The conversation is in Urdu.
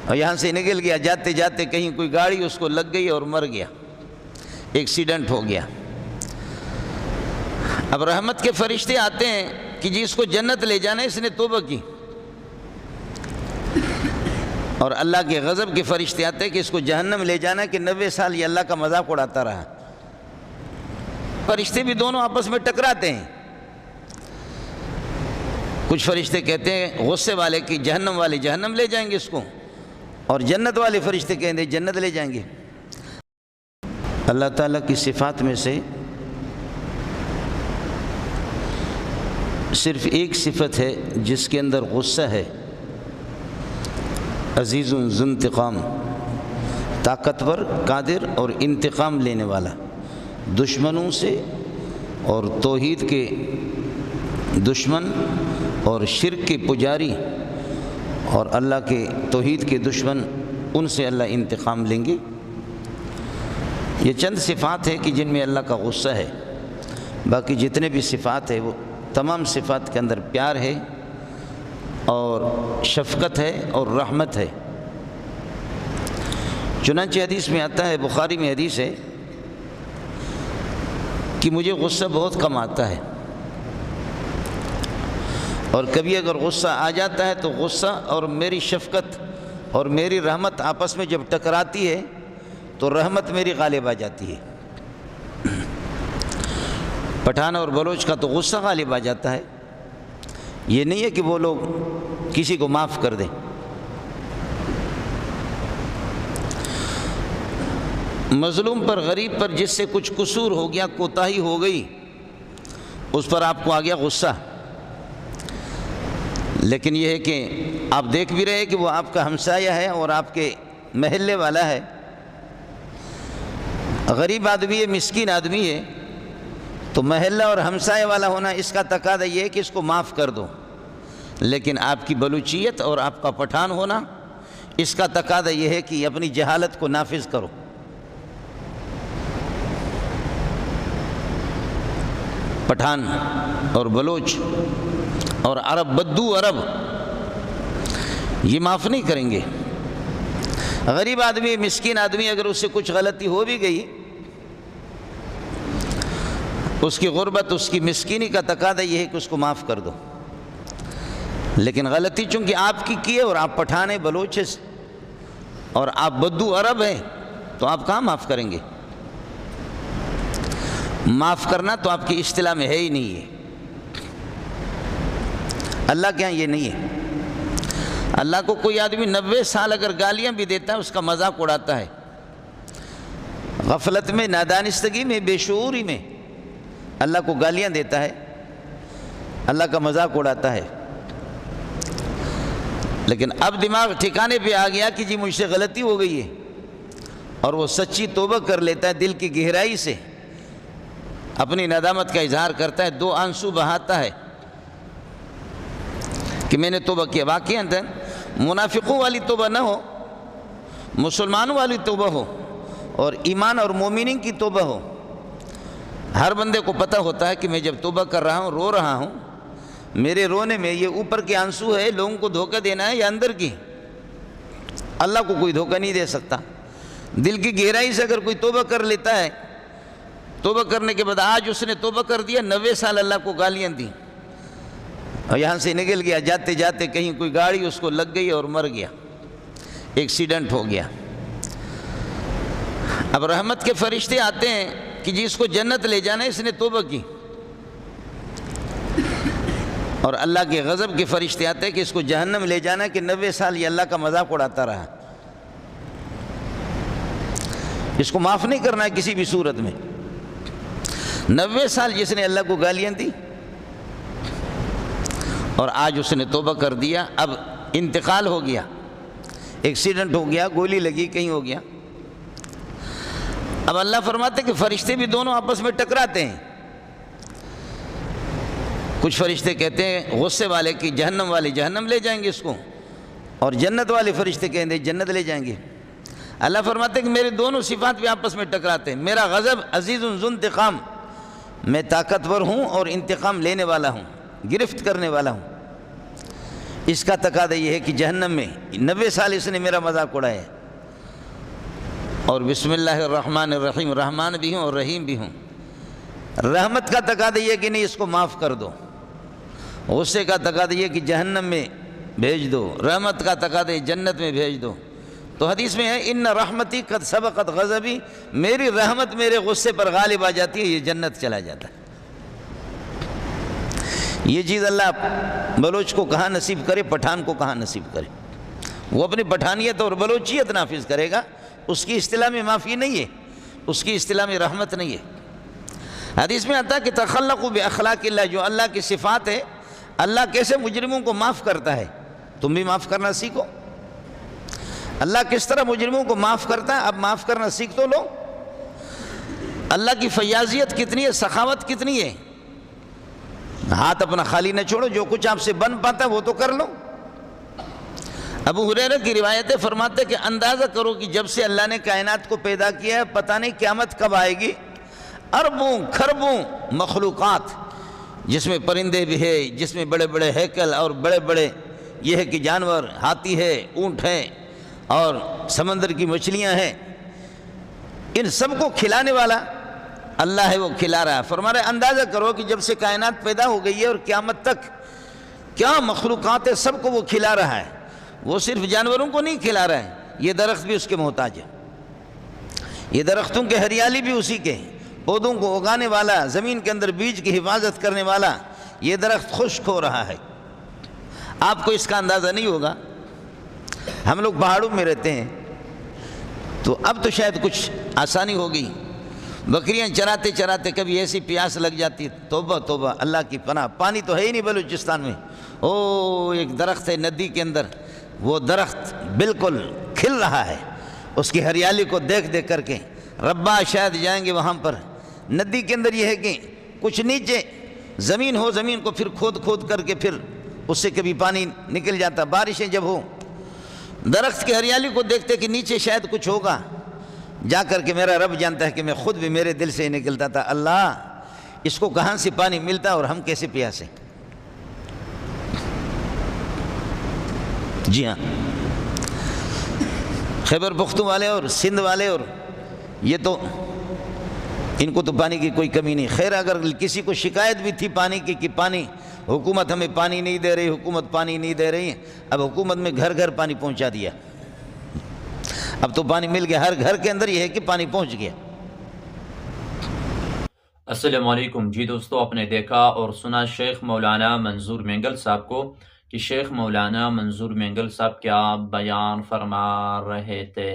اور یہاں سے نکل گیا، جاتے جاتے کہیں کوئی گاڑی اس کو لگ گئی اور مر گیا، ایکسیڈنٹ ہو گیا۔ اب رحمت کے فرشتے آتے ہیں کہ جی اس کو جنت لے جانا، اس نے توبہ کی، اور اللہ کے غضب کے فرشتے آتے ہیں کہ اس کو جہنم لے جانا کہ 90 سال یہ اللہ کا مذاق اڑاتا رہا۔ فرشتے بھی دونوں آپس میں ٹکراتے ہیں۔ کچھ فرشتے کہتے ہیں غصے والے کی جہنم والے جہنم لے جائیں گے اس کو، اور جنت والے فرشتے کہیں گے جنت لے جائیں گے۔ اللہ تعالیٰ کی صفات میں سے صرف ایک صفت ہے جس کے اندر غصہ ہے، عزیز ذو انتقام، طاقتور، قادر اور انتقام لینے والا، دشمنوں سے اور توحید کے دشمن اور شرک کے پجاری اور اللہ کے توحید کے دشمن، ان سے اللہ انتقام لیں گے۔ یہ چند صفات ہیں کہ جن میں اللہ کا غصہ ہے، باقی جتنے بھی صفات ہیں وہ تمام صفات کے اندر پیار ہے اور شفقت ہے اور رحمت ہے۔ چنانچہ حدیث میں آتا ہے، بخاری میں حدیث ہے کہ مجھے غصہ بہت کم آتا ہے، اور کبھی اگر غصہ آ جاتا ہے تو غصہ اور میری شفقت اور میری رحمت آپس میں جب ٹکراتی ہے تو رحمت میری غالب آ جاتی ہے۔ پٹھان اور بلوچ کا تو غصہ غالب آ جاتا ہے، یہ نہیں ہے کہ وہ لوگ کسی کو معاف کر دیں۔ مظلوم پر، غریب پر جس سے کچھ قصور ہو گیا، کوتاہی ہو گئی، اس پر آپ کو آ گیا غصہ، لیکن یہ ہے کہ آپ دیکھ بھی رہے کہ وہ آپ کا ہمسایہ ہے اور آپ کے محلے والا ہے، غریب آدمی ہے، مسکین آدمی ہے، تو محلہ اور ہمسایہ والا ہونا اس کا تقاضا یہ ہے کہ اس کو معاف کر دو، لیکن آپ کی بلوچیت اور آپ کا پٹھان ہونا اس کا تقاضا یہ ہے کہ اپنی جہالت کو نافذ کرو۔ پٹھان اور بلوچ اور عرب، بدو عرب، یہ معاف نہیں کریں گے۔ غریب آدمی، مسکین آدمی، اگر اس سے کچھ غلطی ہو بھی گئی، اس کی غربت، اس کی مسکینی کا تقاضا یہ ہے کہ اس کو معاف کر دو، لیکن غلطی چونکہ آپ کی ہے اور آپ پٹھان ہیں، بلوچ ہیں اور آپ بدو عرب ہیں، تو آپ کہاں معاف کریں گے؟ معاف کرنا تو آپ کی اصطلاح میں ہے ہی نہیں ہے، اللہ کے ہاں یہ نہیں ہے۔ اللہ کو کوئی آدمی 90 سال اگر گالیاں بھی دیتا ہے اس کا مذاق اڑاتا ہے، غفلت میں، نادانستگی میں، بے شعوری میں اللہ کو گالیاں دیتا ہے، اللہ کا مذاق اڑاتا ہے۔ لیکن اب دماغ ٹھکانے پہ آ گیا کہ جی مجھ سے غلطی ہو گئی ہے، اور وہ سچی توبہ کر لیتا ہے، دل کی گہرائی سے اپنی ندامت کا اظہار کرتا ہے، 2 آنسو بہاتا ہے کہ میں نے توبہ کیا۔ واقعی اندر منافقوں والی توبہ نہ ہو، مسلمانوں والی توبہ ہو، اور ایمان اور مومنین کی توبہ ہو۔ ہر بندے کو پتہ ہوتا ہے کہ میں جب توبہ کر رہا ہوں، رو رہا ہوں، میرے رونے میں یہ اوپر کے آنسو ہے، لوگوں کو دھوکہ دینا ہے یا اندر کی؟ اللہ کو کوئی دھوکہ نہیں دے سکتا۔ دل کی گہرائی سے اگر کوئی توبہ کر لیتا ہے، توبہ کرنے کے بعد آج اس نے توبہ کر دیا، 90 سال اللہ کو گالیاں دیں، اور یہاں سے نکل گیا، جاتے جاتے کہیں کوئی گاڑی اس کو لگ گئی اور مر گیا، ایکسیڈنٹ ہو گیا۔ اب رحمت کے فرشتے آتے ہیں کہ جی اس کو جنت لے جانا، اس نے توبہ کی، اور اللہ کے غضب کے فرشتے آتے ہیں کہ اس کو جہنم لے جانا کہ 90 سال یہ اللہ کا مذاق اڑاتا رہا، اس کو معاف نہیں کرنا ہے کسی بھی صورت میں۔ 90 سال جس نے اللہ کو گالیاں دی اور آج اس نے توبہ کر دیا، اب انتقال ہو گیا، ایکسیڈنٹ ہو گیا، گولی لگی، کہیں ہو گیا، اب اللہ فرماتے کہ فرشتے بھی دونوں آپس میں ٹکراتے ہیں۔ کچھ فرشتے کہتے ہیں غصے والے کی جہنم والے جہنم لے جائیں گے اس کو، اور جنت والے فرشتے کہیں گے جنت لے جائیں گے۔ اللہ فرماتے ہیں کہ میرے دونوں صفات بھی آپس میں ٹکراتے ہیں۔ میرا غضب عزیز ذو انتقام، میں طاقتور ہوں اور انتقام لینے والا ہوں، گرفت کرنے والا ہوں۔ اس کا تقاضا یہ ہے کہ جہنم میں 90 سال اس نے میرا مذاق اڑایا، اور بسم اللہ الرحمن الرحیم، رحمان بھی ہوں اور رحیم بھی ہوں۔ رحمت کا تقاضا یہ کہ نہیں اس کو معاف کر دو، غصے کا تقاضا یہ کہ جہنم میں بھیج دو، رحمت کا تقاضا جنت میں بھیج دو۔ تو حدیث میں ہے ان رحمتی قد سبقت غضبی، میری رحمت میرے غصے پر غالب آ جاتی ہے، یہ جنت چلا جاتا ہے۔ یہ چیز اللہ بلوچ کو کہاں نصیب کرے، پٹھان کو کہاں نصیب کرے۔ وہ اپنی پٹھانیت اور بلوچیت نافذ کرے گا، اس کی اصطلاح میں معافی نہیں ہے، اس کی اصطلاح میں رحمت نہیں ہے۔ حدیث میں آتا ہے کہ تخلقوا باخلاق اللہ، جو اللہ کی صفات ہے، اللہ کیسے مجرموں کو معاف کرتا ہے، تم بھی معاف کرنا سیکھو۔ اللہ کس طرح مجرموں کو معاف کرتا ہے، اب معاف کرنا سیکھ تو لو۔ اللہ کی فیاضیت کتنی ہے، سخاوت کتنی ہے، ہاتھ اپنا خالی نہ چھوڑو، جو کچھ آپ سے بن پاتا ہے وہ تو کر لو۔ ابو ہریرہ کی روایتیں فرماتے کہ اندازہ کرو کہ جب سے اللہ نے کائنات کو پیدا کیا ہے، پتہ نہیں قیامت کب آئے گی، اربوں کھربوں مخلوقات، جس میں پرندے بھی ہے، جس میں بڑے بڑے ہیکل اور بڑے بڑے یہ ہے کہ جانور، ہاتھی ہے، اونٹ ہے اور سمندر کی مچھلیاں ہیں، ان سب کو کھلانے والا اللہ ہے، وہ کھلا رہا ہے۔ فرما رہے اندازہ کرو کہ جب سے کائنات پیدا ہو گئی ہے اور قیامت تک کیا مخلوقات ہے، سب کو وہ کھلا رہا ہے۔ وہ صرف جانوروں کو نہیں کھلا رہا ہے، یہ درخت بھی اس کے محتاج ہے، یہ درختوں کے ہریالی بھی اسی کے، پودوں کو اگانے والا، زمین کے اندر بیج کی حفاظت کرنے والا، یہ درخت خشک ہو رہا ہے۔ آپ کو اس کا اندازہ نہیں ہوگا۔ ہم لوگ پہاڑوں میں رہتے ہیں تو اب تو شاید کچھ آسانی ہوگی، بکریاں چراتے چراتے کبھی ایسی پیاس لگ جاتی، توبہ توبہ، اللہ کی پناہ، پانی تو ہے ہی نہیں بلوچستان میں۔ ایک درخت ہے ندی کے اندر، وہ درخت بالکل کھل رہا ہے، اس کی ہریالی کو دیکھ دیکھ کر کے ربا شاید جائیں گے وہاں پر۔ ندی کے اندر یہ ہے کہ کچھ نیچے زمین ہو، زمین کو پھر کھود کھود کر کے پھر اس سے کبھی پانی نکل جاتا، بارشیں جب ہو، درخت کی ہریالی کو دیکھتے کہ نیچے شاید کچھ ہوگا، جا کر کے میرا رب جانتا ہے کہ میں خود بھی میرے دل سے نکلتا تھا، اللہ اس کو کہاں سے پانی ملتا اور ہم کیسے پیاسے۔ جی ہاں، خیبر پختون والے اور سندھ والے، اور یہ تو ان کو تو پانی کی کوئی کمی نہیں۔ خیر اگر کسی کو شکایت بھی تھی پانی کی کہ پانی، حکومت ہمیں پانی نہیں دے رہی، حکومت پانی نہیں دے رہی، اب حکومت میں گھر گھر پانی پہنچا دیا، اب تو پانی مل گیا، ہر گھر کے اندر یہ ہے کہ پانی پہنچ گیا۔ السلام علیکم۔ جی دوستو، آپ نے دیکھا اور سنا شیخ مولانا منظور مینگل صاحب کو کہ شیخ مولانا منظور مینگل صاحب کیا بیان فرما رہے تھے۔